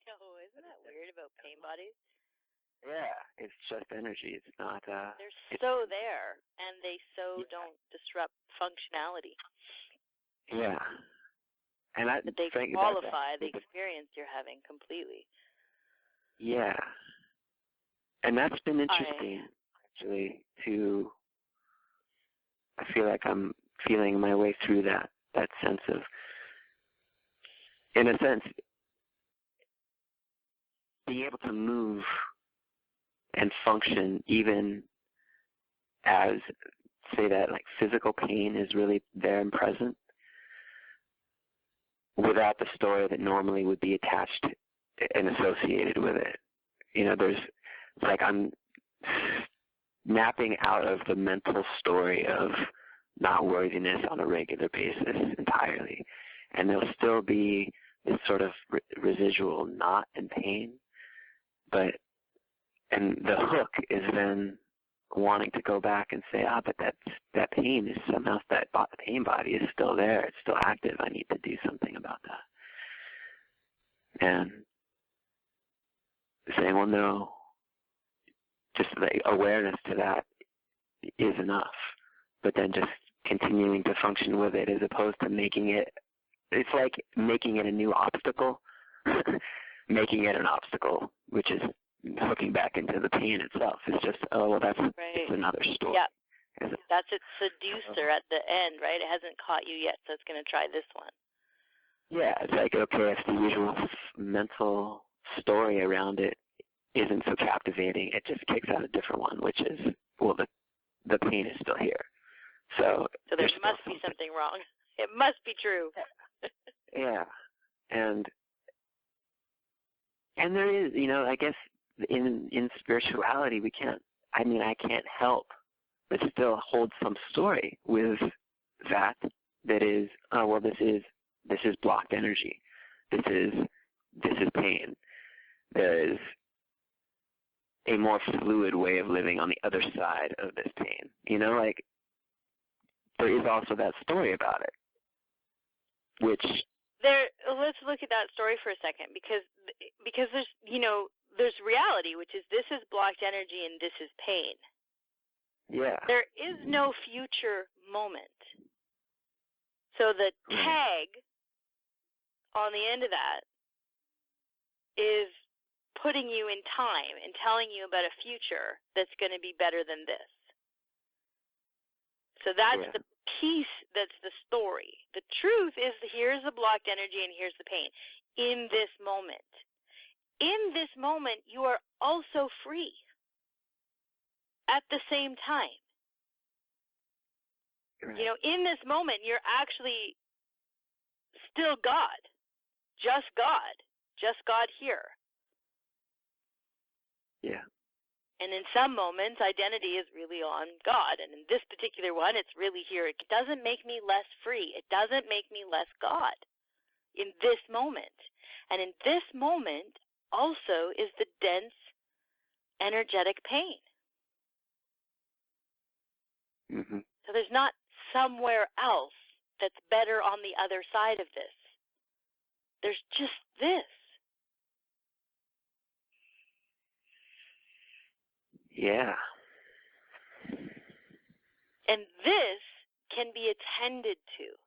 know, isn't that weird about pain bodies? Yeah, it's just energy. It's not. They're so there, and they so don't disrupt functionality. Yeah, and but they qualify the experience you're having completely. Yeah, and that's been interesting, actually. I feel like I'm feeling my way through that sense of, in a sense, being able to move and function even as, say that, like, physical pain is really there and present without the story that normally would be attached and associated with it. You know, it's like I'm snapping out of the mental story of not worthiness on a regular basis entirely. And there'll still be this sort of residual knot and pain, and the hook is then wanting to go back and say, but that pain is somehow, the pain body is still there, it's still active, I need to do something about that. And saying, well, no, just the awareness to that is enough, but then just continuing to function with it as opposed to making it, it's like making it a new obstacle, making it an obstacle, which is hooking back into the pain itself. It's just, it's another story. Yeah, that's its seducer at the end, right? It hasn't caught you yet, so it's going to try this one. Yeah, it's like, okay, if the usual mental story around it isn't so captivating, it just kicks out a different one, which is, well, the pain is still here. So there must be something wrong. It must be true. Yeah, and there is, I guess in spirituality I can't help but still hold some story with that is, this is blocked energy. This is pain. There is a more fluid way of living on the other side of this pain. Like, there is also that story about it, which... Let's look at that story for a second, because there's, there's reality, which is this is blocked energy and this is pain. Yeah. There is no future moment. So the tag on the end of that is putting you in time and telling you about a future that's going to be better than this. So that's the piece that's the story. The truth is, here's the blocked energy and here's the pain. In this moment. In this moment, you are also free at the same time. Right. In this moment, you're actually still God. Just God here. Yeah. And in some moments, identity is really on God. And in this particular one, it's really here. It doesn't make me less free. It doesn't make me less God in this moment. And in this moment also is the dense, energetic pain. Mm-hmm. So there's not somewhere else that's better on the other side of this. There's just this. Yeah. And this can be attended to.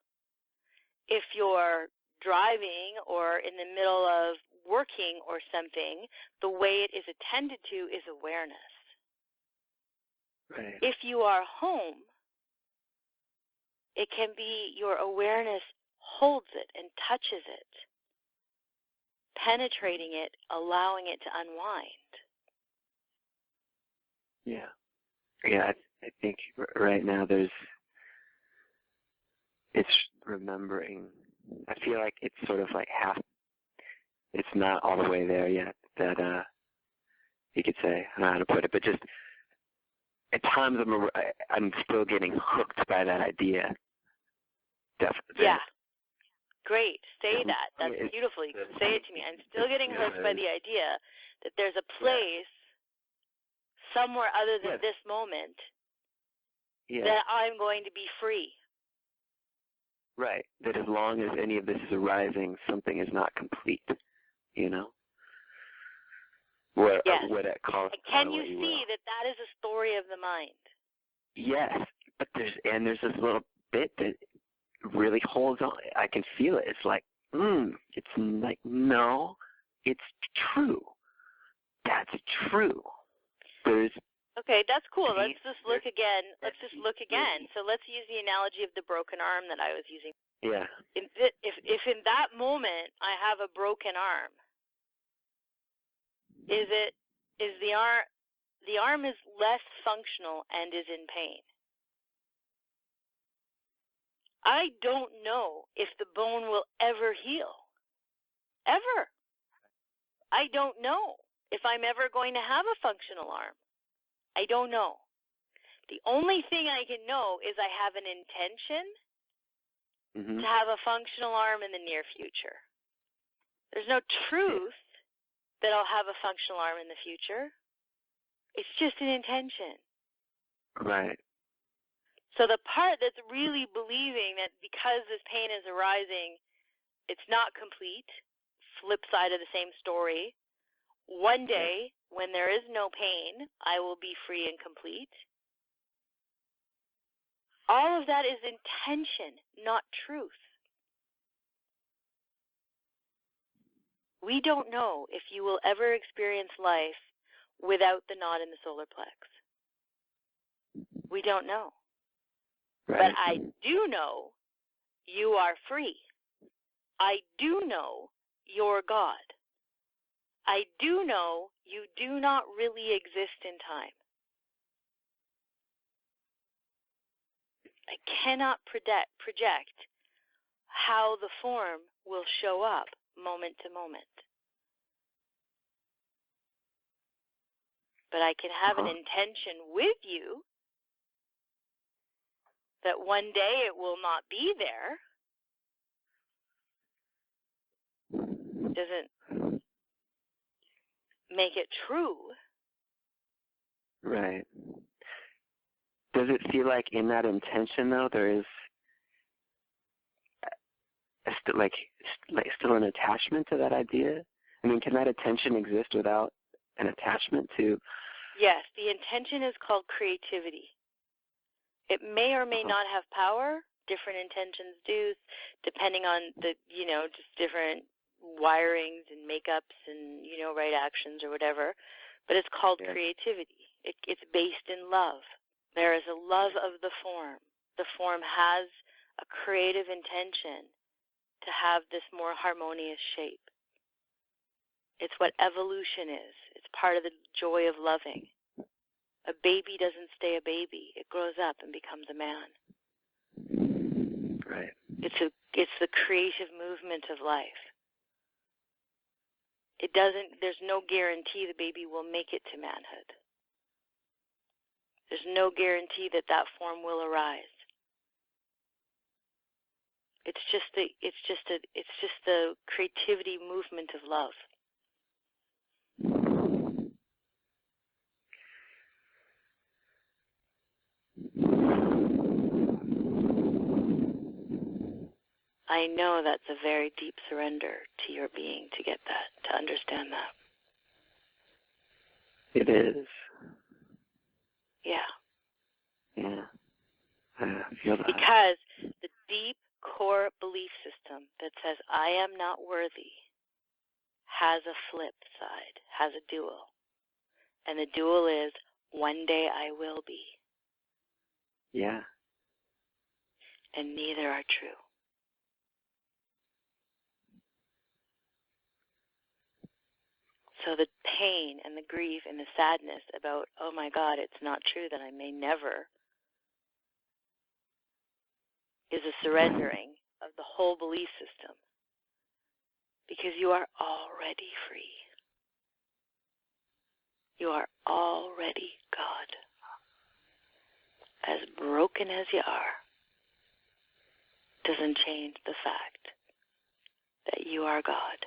If you're driving or in the middle of working or something, the way it is attended to is awareness. Right. If you are home, it can be your awareness holds it and touches it, penetrating it, allowing it to unwind. Yeah. Yeah, I think right now it's remembering. I feel like it's sort of like it's not all the way there yet, that you could say, I don't know how to put it, but just at times I'm still getting hooked by that idea. Definitely. Yeah. Great. Say that. That's beautiful. You can say it to me. I'm still getting hooked by the idea that there's a place somewhere other than this moment that I'm going to be free. Right. That as long as any of this is arising, something is not complete, what Yes. what it calls. Can you see that that is a story of the mind? Yes, but there's this little bit that really holds on. I can feel it. It's like, it's like, no, it's true. That's true. There's Okay, that's cool. pain. Let's just look again. So let's use the analogy of the broken arm that I was using. Yeah. If in that moment I have a broken arm, is the arm is less functional and is in pain? I don't know if the bone will ever heal. Ever. I don't know if I'm ever going to have a functional arm. I don't know. The only thing I can know is I have an intention to have a functional arm in the near future. There's no truth that I'll have a functional arm in the future. It's just an intention. Right. So the part that's really believing that because this pain is arising, it's not complete, flip side of the same story, one day when there is no pain, I will be free and complete. All of that is intention, not truth. We don't know if you will ever experience life without the knot in the solar plex. We don't know. Right. But I do know you are free. I do know you're God. I do know you do not really exist in time. I cannot project how the form will show up moment to moment. But I can have an intention with you that one day it will not be there. Doesn't make it true. Right. Does it feel like in that intention, though, there is still an attachment to that idea? I mean, can that intention exist without an attachment to? Yes, the intention is called creativity. It may or may not have power. Different intentions do, depending on the, just different wirings and makeups and, right actions or whatever. But it's called creativity. It's based in love. There is a love of the form. The form has a creative intention to have this more harmonious shape. It's what evolution is. It's part of the joy of loving. A baby doesn't stay a baby. It grows up and becomes a man. Right. It's the creative movement of life. There's no guarantee the baby will make it to manhood. There's no guarantee that form will arise. It's just the creativity movement of love. I know that's a very deep surrender to your being to get that, to understand that. It is. Yeah. Yeah. I feel that. Because the deep core belief system that says I am not worthy has a flip side, has a dual. And the dual is one day I will be. Yeah. And neither are true. So the pain and the grief and the sadness about, oh my God, it's not true that I may never, is a surrendering of the whole belief system. Because you are already free. You are already God. As broken as you are, doesn't change the fact that you are God.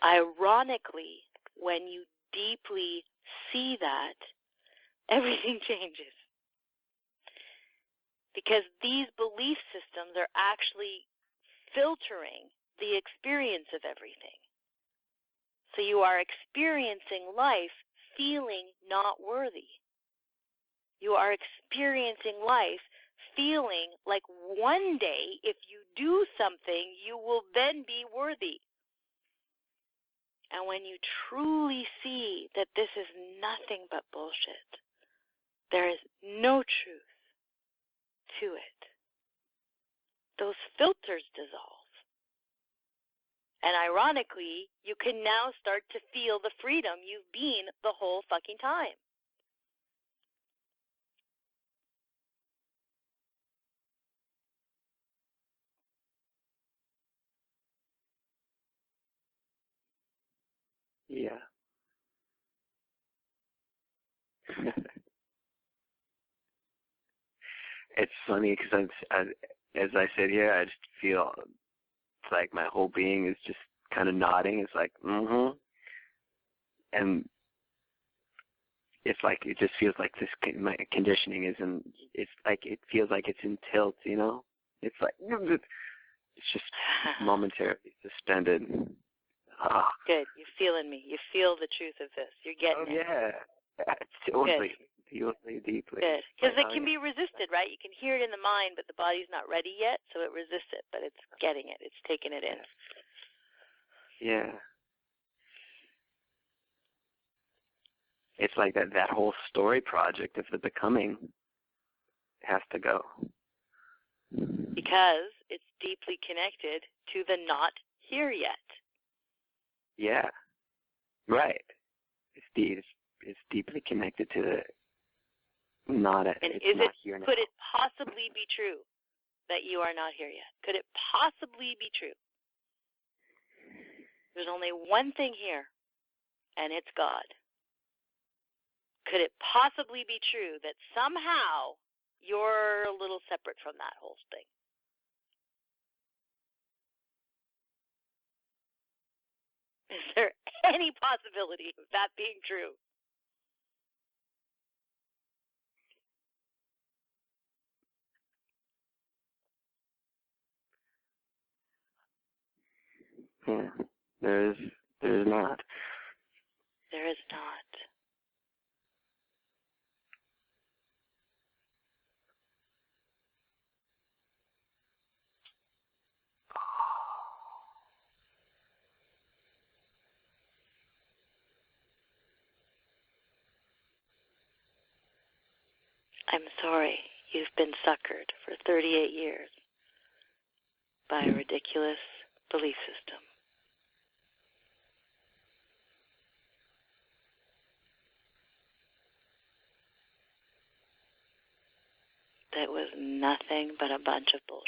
Ironically, when you deeply see that, everything changes. Because these belief systems are actually filtering the experience of everything. So you are experiencing life feeling not worthy. You are experiencing life feeling like one day if you do something, you will then be worthy. And when you truly see that this is nothing but bullshit, there is no truth to it, those filters dissolve. And ironically, you can now start to feel the freedom you've been the whole fucking time. Yeah. It's funny because as I sit here, I just feel it's like my whole being is just kind of nodding. It's like, mm-hmm. And it's like it just feels like this. My conditioning is in. It's like it feels like it's in tilt. You know, it's like it's just momentarily suspended. Ah. Good. You're feeling me. You feel the truth of this. You're getting it. Yeah. Totally. Totally deeply. Good. Because it can be resisted, right? You can hear it in the mind, but the body's not ready yet, so it resists it, but it's getting it. It's taking it in. Yeah. It's like that whole story project of the becoming has to go. Because it's deeply connected to the not here yet. Yeah. Right. It's deeply connected to the not a, and it's is not it, here now. could it possibly be true that you are not here yet? Could it possibly be true? There's only one thing here, and it's God. Could it possibly be true that somehow you're a little separate from that whole thing? Is there any possibility of that being true? Yeah. There's not. There is not. I'm sorry you've been suckered for 38 years by a ridiculous belief system. That was nothing but a bunch of bullshit.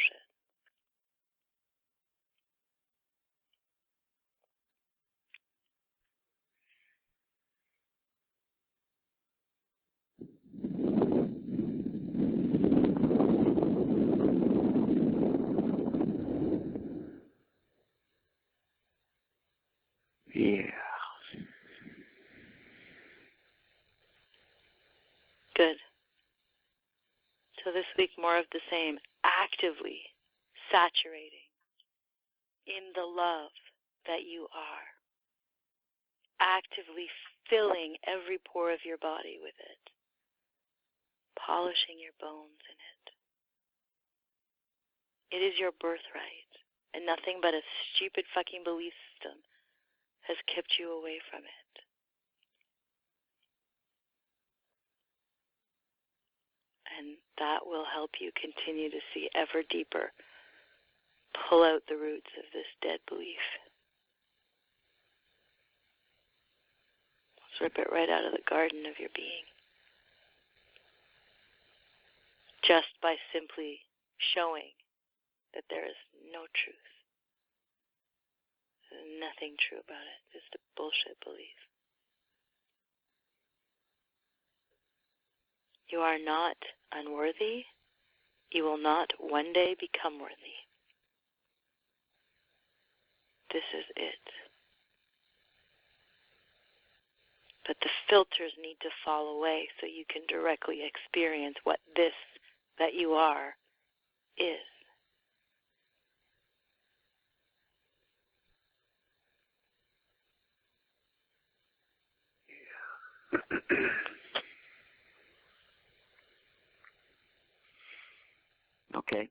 Yeah. Good. So this week, more of the same. Actively saturating in the love that you are. Actively filling every pore of your body with it. Polishing your bones in it. It is your birthright, and nothing but a stupid fucking belief system has kept you away from it. And that will help you continue to see ever deeper. Pull out the roots of this dead belief. Rip it right out of the garden of your being. Just by simply showing that there is no truth. There's nothing true about it. Just a bullshit belief. You are not unworthy. You will not one day become worthy. This is it. But the filters need to fall away so you can directly experience what this that you are is. Okay?